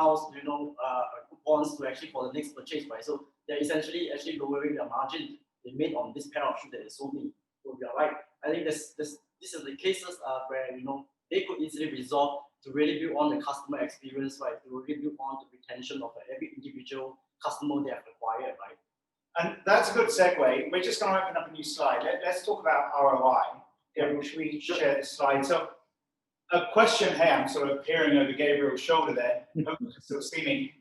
coupons to actually for the next purchase, right? So they're essentially actually lowering the margin they made on this pair of shoes that they sold me. So you're right. I think these are the cases where they could easily resolve to really build on the customer experience, right? To really build on the retention of every individual customer they have acquired, right? And that's a good segue. We're just going to open up a new slide. Let's talk about ROI. Gabriel, should we share this slide? So a question, hey, I'm sort of peering over Gabriel's shoulder there. Hope you can still see me.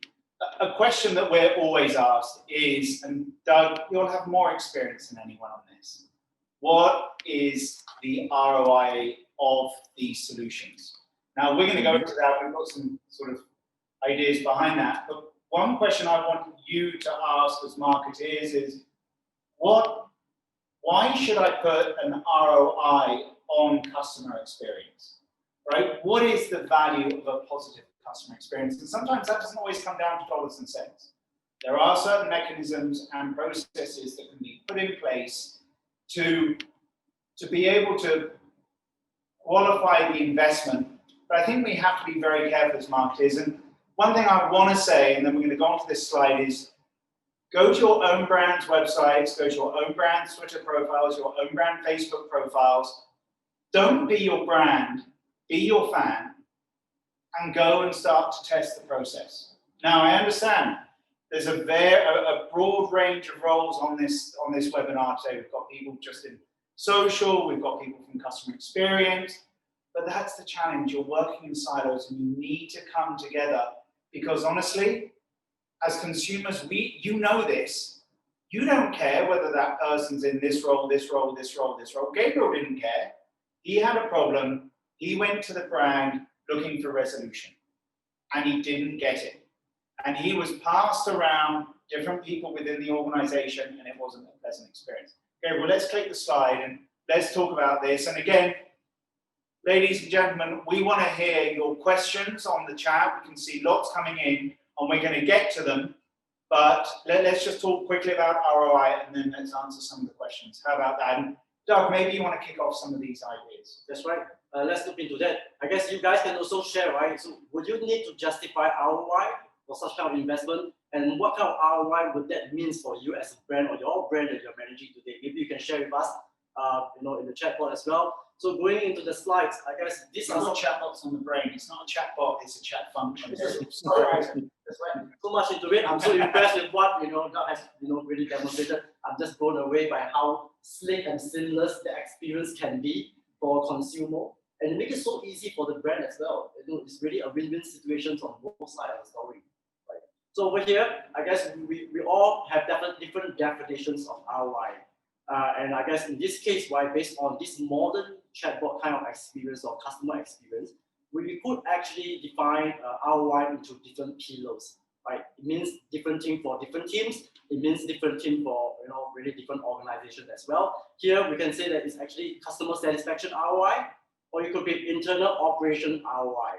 A question that we're always asked is, and Doug, you'll have more experience than anyone on this, what is the ROI of these solutions? Now, we're going to go into that. We've got some sort of ideas behind that. But one question I want you to ask as marketeers is, why should I put an ROI on customer experience, right? What is the value of a positive customer experience? And sometimes that doesn't always come down to dollars and cents. There are certain mechanisms and processes that can be put in place to be able to qualify the investment. But I think we have to be very careful as marketers. And one thing I want to say, and then we're going to go on to this slide, is go to your own brand's websites, go to your own brand's Twitter profiles, your own brand Facebook profiles. Don't be your brand, be your fan, and go and start to test the process. Now, I understand there's a broad range of roles on this webinar today. We've got people just in social, we've got people from customer experience, but that's the challenge. You're working in silos and you need to come together because honestly, as consumers, you know this. You don't care whether that person's in this role, this role, this role, this role. Gabriel didn't care. He had a problem. He went to the brand looking for resolution, and he didn't get it. And he was passed around different people within the organization, and it wasn't a pleasant experience. Gabriel, let's click the slide and let's talk about this. And again, ladies and gentlemen, we want to hear your questions on the chat. We can see lots coming in, and we're going to get to them. But let's just talk quickly about ROI, and then let's answer some of the questions. How about that? And Doug, maybe you want to kick off some of these ideas. That's right. Let's look into that. I guess you guys can also share, right? So would you need to justify ROI for such kind of investment, and what kind of ROI would that mean for you as a brand or your brand that you're managing today? Maybe you can share with us, in the chatbot as well. So going into the slides, I guess these are not chatbots on the brain. It's not a chatbot. It's a chat function. Sorry, that's right. So much into it. I'm so impressed with what God has really demonstrated. I'm just blown away by how slick and seamless the experience can be for a consumer, and it makes it so easy for the brand as well. It's really a win-win situation on both sides of the story. Right. So over here, I guess we all have different definitions of ROI. And I guess in this case, why based on this modern chatbot kind of experience or customer experience, we could actually define ROI into different pillars. Right? It means different thing for different teams. It means different thing for really different organizations as well. Here we can say that it's actually customer satisfaction ROI, or it could be internal operation ROI.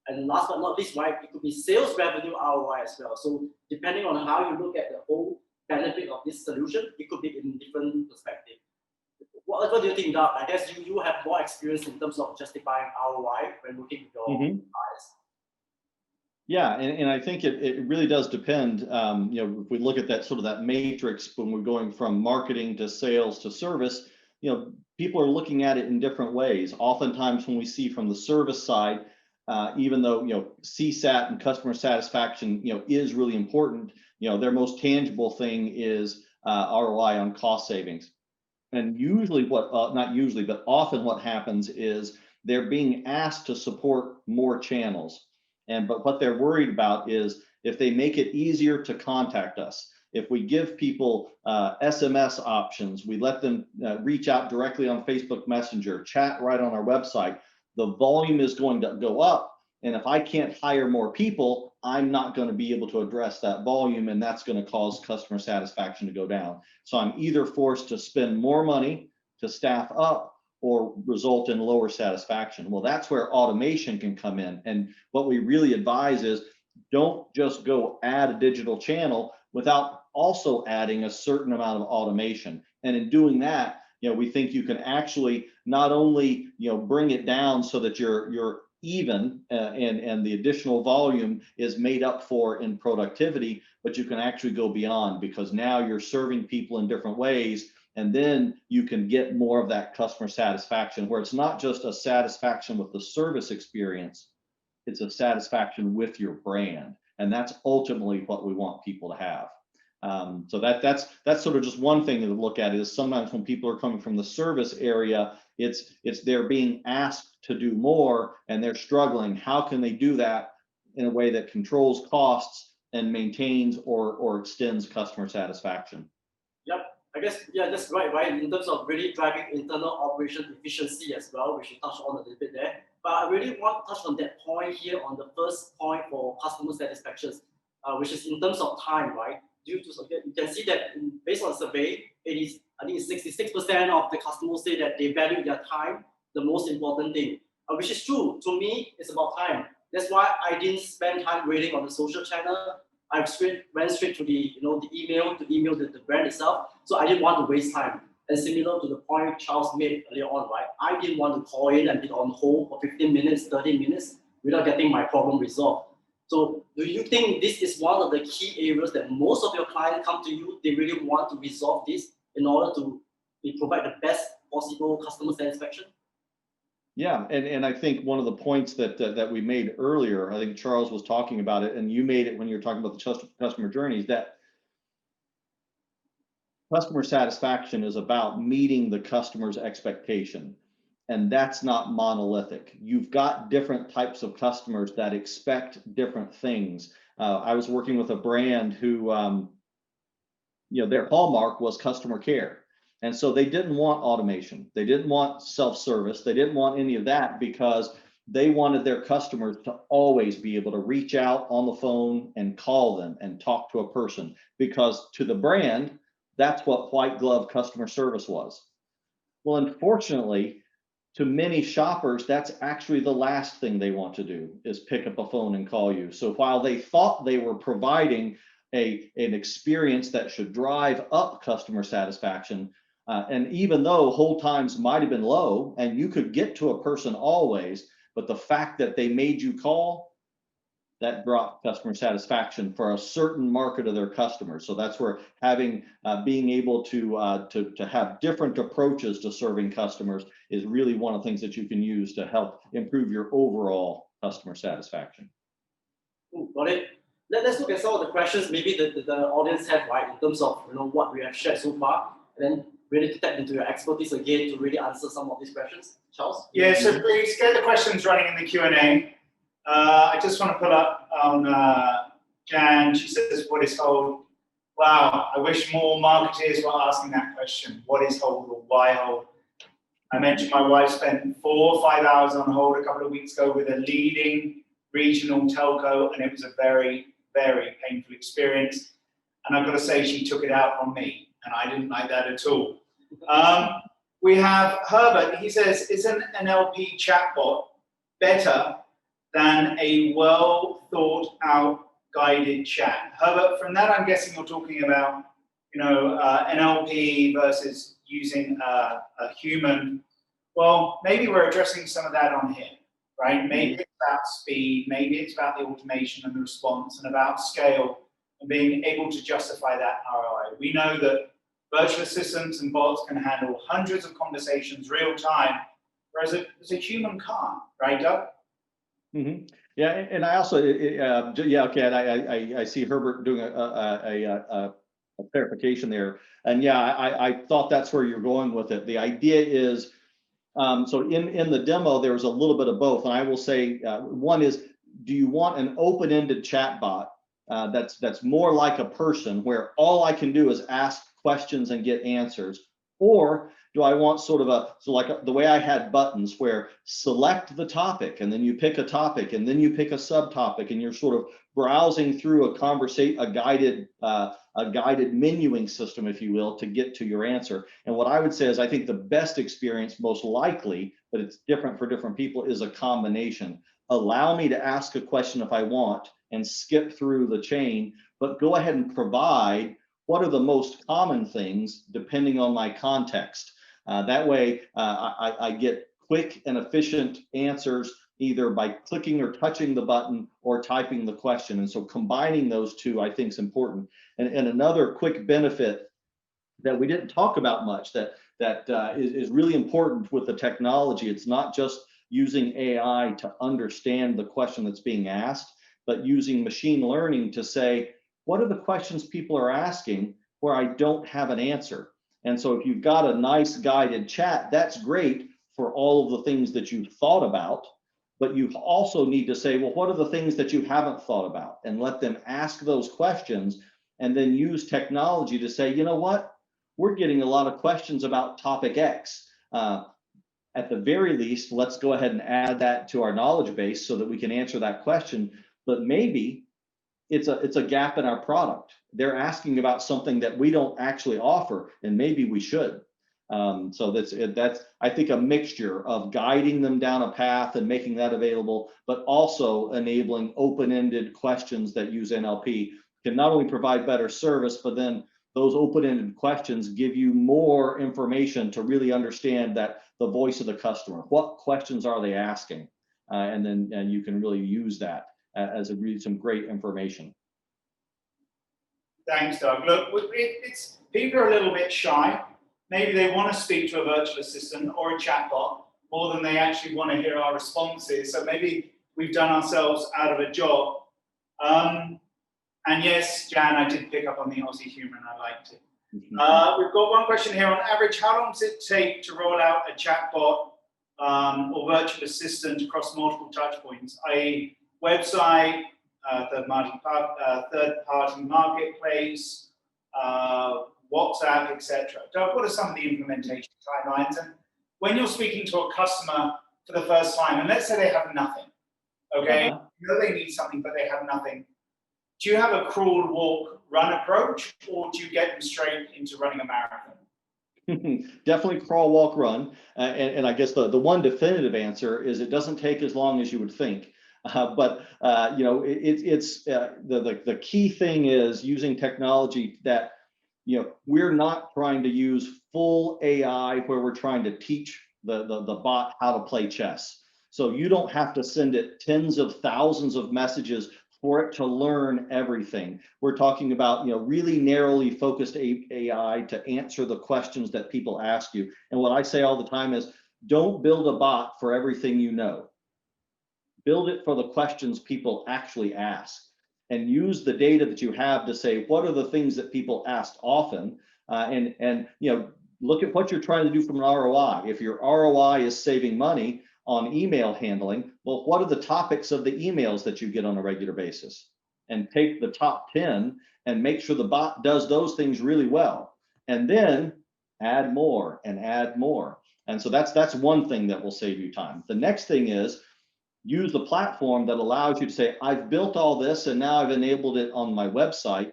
And last but not least, right, it could be sales revenue ROI as well. So depending on how you look at the whole benefit of this solution, it could be in different perspective. What do you think, Doug? I guess you have more experience in terms of justifying ROI when looking at your eyes. Yeah, and I think it really does depend. If we look at that sort of that matrix when we're going from marketing to sales to service, people are looking at it in different ways. Oftentimes when we see from the service side, even though CSAT and customer satisfaction is really important, their most tangible thing is ROI on cost savings. And usually not usually, but often what happens is they're being asked to support more channels. But what they're worried about is if they make it easier to contact us, if we give people SMS options, we let them reach out directly on Facebook Messenger, chat right on our website, the volume is going to go up. And if I can't hire more people, I'm not going to be able to address that volume, and that's going to cause customer satisfaction to go down. So I'm either forced to spend more money to staff up or result in lower satisfaction. Well, that's where automation can come in. And what we really advise is don't just go add a digital channel without also adding a certain amount of automation. And in doing that, we think you can actually not only bring it down so that you're even and the additional volume is made up for in productivity, but you can actually go beyond, because now you're serving people in different ways. And then you can get more of that customer satisfaction, where it's not just a satisfaction with the service experience, it's a satisfaction with your brand. And that's ultimately what we want people to have. So that's sort of just one thing to look at, is sometimes when people are coming from the service area, it's they're being asked to do more and they're struggling. How can they do that in a way that controls costs and maintains or extends customer satisfaction? Yep. I guess, yeah, that's right? In terms of really driving internal operation efficiency as well, which we touched on a little bit there. But I really want to touch on that point here on the first point for customer satisfaction, which is in terms of time, right? You can see that based on survey, I think it's 66% of the customers say that they value their time the most important thing, which is true. To me, it's about time. That's why I didn't spend time waiting on the social channel. I went straight to the email the brand itself. So I didn't want to waste time. And similar to the point Charles made earlier on, right? I didn't want to call in and be on hold for 15 minutes, 30 minutes without getting my problem resolved. So do you think this is one of the key areas that most of your clients come to you, they really want to resolve this in order to provide the best possible customer satisfaction? Yeah, and I think one of the points that we made earlier, I think Charles was talking about it, and you made it when you were talking about the customer journeys, that customer satisfaction is about meeting the customer's expectation. And that's not monolithic. You've got different types of customers that expect different things. I was working with a brand who, their hallmark was customer care. And so they didn't want automation. They didn't want self-service. They didn't want any of that, because they wanted their customers to always be able to reach out on the phone and call them and talk to a person, because to the brand, that's what white glove customer service was. Well, unfortunately, to many shoppers, that's actually the last thing they want to do, is pick up a phone and call you. So while they thought they were providing an experience that should drive up customer satisfaction, and even though hold times might have been low and you could get to a person always, but the fact that they made you call, that drop customer satisfaction for a certain market of their customers. So that's where having being able to have different approaches to serving customers is really one of the things that you can use to help improve your overall customer satisfaction. Got it. Let's look at some of the questions maybe the audience have, right, in terms of what we have shared so far, and then really to tap into your expertise again to really answer some of these questions. Charles? Yeah, so please get the questions running in the Q&A. I just want to put up on Jan, she says, what is hold? Wow, I wish more marketeers were asking that question. What is hold or why hold? I mentioned my wife spent 4 or 5 hours on hold a couple of weeks ago with a leading regional telco, and it was a very, very painful experience. And I've got to say, she took it out on me, and I didn't like that at all. We have Herbert, he says, is an NLP chatbot better than a well thought out guided chat? Herbert, from that I'm guessing you're talking about, NLP versus using a human. Well, maybe we're addressing some of that on here, right? Maybe it's about speed, maybe it's about the automation and the response and about scale and being able to justify that ROI. We know that virtual assistants and bots can handle hundreds of conversations real time, whereas a human can't, right, Doug? Mm-hmm. Yeah, and I also, okay, and I see Herbert doing a clarification there, and yeah, I thought that's where you're going with it. The idea is, so in the demo, there was a little bit of both, and I will say, one is, do you want an open-ended chatbot that's more like a person, where all I can do is ask questions and get answers, or do I want sort of the way I had buttons where select the topic and then you pick a topic and then you pick a subtopic and you're sort of browsing through a guided menuing system, if you will, to get to your answer. And what I would say is I think the best experience, most likely, but it's different for different people, is a combination. Allow me to ask a question if I want and skip through the chain, but go ahead and provide what are the most common things depending on my context. That way, I get quick and efficient answers either by clicking or touching the button or typing the question. And so combining those two, I think, is important. And another quick benefit that we didn't talk about much that is really important with the technology. It's not just using AI to understand the question that's being asked, but using machine learning to say, what are the questions people are asking where I don't have an answer? And so if you've got a nice guided chat, that's great for all of the things that you've thought about, but you also need to say, well, what are the things that you haven't thought about? And let them ask those questions and then use technology to say, you know what? We're getting a lot of questions about topic X. At the very least, let's go ahead and add that to our knowledge base so that we can answer that question. But maybe it's a gap in our product. They're asking about something that we don't actually offer, and maybe we should. So that's I think a mixture of guiding them down a path and making that available, but also enabling open-ended questions that use NLP can not only provide better service, but then those open-ended questions give you more information to really understand that the voice of the customer. What questions are they asking? And you can really use that as some great information. Thanks, Doug. Look, people are a little bit shy. Maybe they want to speak to a virtual assistant or a chatbot more than they actually want to hear our responses. So maybe we've done ourselves out of a job. And yes, Jan, I did pick up on the Aussie humor and I liked it. We've got one question here. On average, how long does it take to roll out a chatbot or virtual assistant across multiple touch points, i.e. website, third-party marketplace, WhatsApp, etc. Doug, what are some of the implementation timelines? And when you're speaking to a customer for the first time, and let's say they have nothing, okay? You know they need something, but they have nothing. Do you have a crawl, walk, run approach, or do you get them straight into running a marathon? Definitely crawl, walk, run. And I guess the one definitive answer is it doesn't take as long as you would think. But the key thing is using technology that, we're not trying to use full AI where we're trying to teach the bot how to play chess. So you don't have to send it tens of thousands of messages for it to learn everything. We're talking about, really narrowly focused AI to answer the questions that people ask you. And what I say all the time is, don't build a bot for everything you know. Build it for the questions people actually ask, and use the data that you have to say, what are the things that people asked often? And look at what you're trying to do from an ROI. If your ROI is saving money on email handling, well, what are the topics of the emails that you get on a regular basis? And take the top 10 and make sure the bot does those things really well. And then add more and add more. And so that's one thing that will save you time. The next thing is, use the platform that allows you to say, I've built all this and now I've enabled it on my website.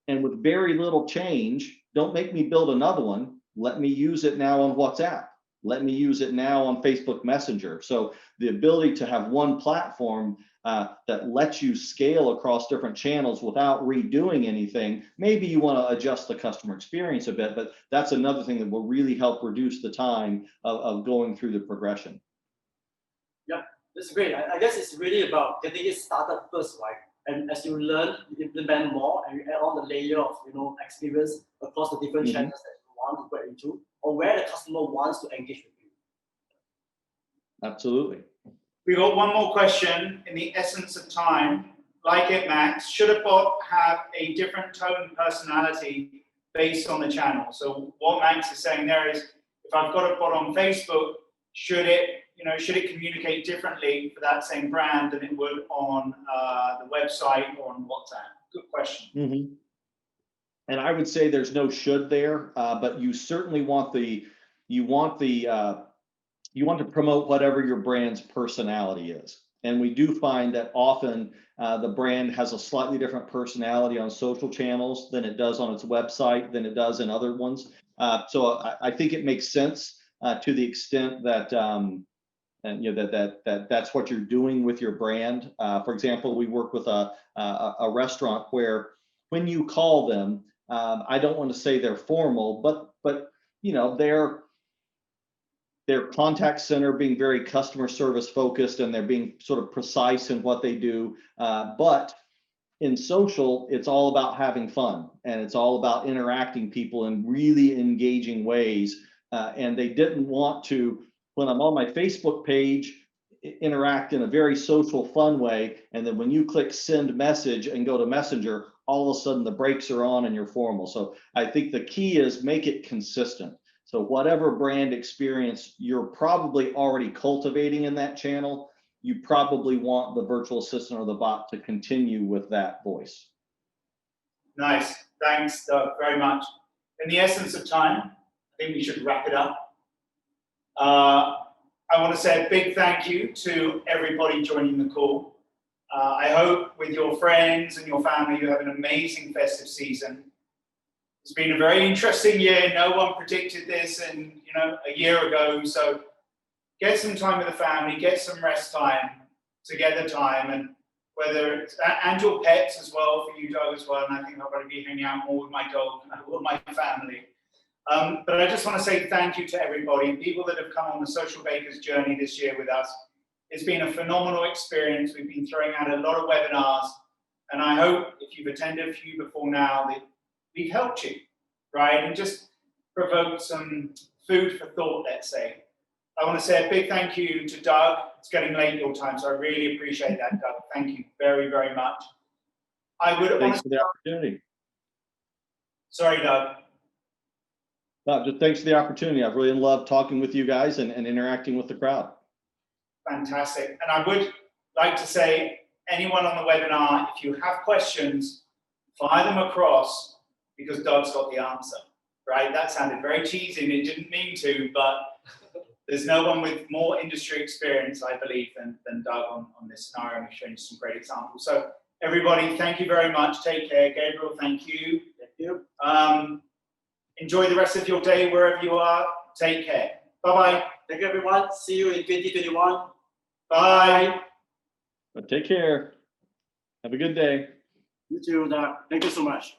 And with very little change, don't make me build another one. Let me use it now on WhatsApp. Let me use it now on Facebook Messenger. So the ability to have one platform that lets you scale across different channels without redoing anything. Maybe you want to adjust the customer experience a bit, but that's another thing that will really help reduce the time of going through the progression. Yeah, that's great. I guess it's really about getting it started first, right? And as you learn, you implement more, and you add on the layer of experience across the different channels that you want to get into, or where the customer wants to engage with you. Absolutely. We got one more question in the essence of time. Like it, Max, should a bot have a different tone personality based on the channel? So what Max is saying there is, if I've got a bot on Facebook, should it communicate differently for that same brand than it would on the website or on WhatsApp? Good question. Mm-hmm. And I would say there's no should there, but you certainly want you want to promote whatever your brand's personality is. And we do find that often the brand has a slightly different personality on social channels than it does on its website, than it does in other ones. So I think it makes sense to the extent that that's what you're doing with your brand. For example, we work with a restaurant where when you call them, I don't want to say they're formal, but their contact center being very customer service focused, and they're being sort of precise in what they do. But in social, it's all about having fun, and it's all about interacting people in really engaging ways. And they didn't want to, when I'm on my Facebook page, interact in a very social, fun way. And then when you click send message and go to Messenger, all of a sudden the brakes are on and you're formal. So I think the key is make it consistent. So whatever brand experience you're probably already cultivating in that channel, you probably want the virtual assistant or the bot to continue with that voice. Nice. Thanks, Doug, very much. In the essence of time, I think we should wrap it up. I want to say a big thank you to everybody joining the call. I hope with your friends and your family, you have an amazing festive season. It's been a very interesting year. No one predicted this a year ago. So get some time with the family, get some rest time, together time, and whether it's, and your pets as well, for you, Doug, as well. And I think I'll probably be hanging out more with my dog and with my family. But I just want to say thank you to everybody and people that have come on the Social Bakers journey this year with us. It's been a phenomenal experience. We've been throwing out a lot of webinars, and I hope if you've attended a few before now, that we've helped you, right? And just provoked some food for thought, let's say. I want to say a big thank you to Doug. It's getting late your time, so I really appreciate that, Doug. Thank you very, very much. Thanks for the opportunity. Sorry, Doug. No, just thanks for the opportunity. I've really loved talking with you guys and interacting with the crowd. Fantastic. And I would like to say, anyone on the webinar, if you have questions, fire them across, because Doug's got the answer, right? That sounded very cheesy and it didn't mean to, but there's no one with more industry experience, I believe, than Doug on this scenario, and we've shown you some great examples. So everybody, thank you very much. Take care. Gabriel, thank you. Thank you. Enjoy the rest of your day wherever you are. Take care. Bye-bye. Thank you, everyone. See you in 2021. Bye. But take care. Have a good day. You too, Doug. Thank you so much.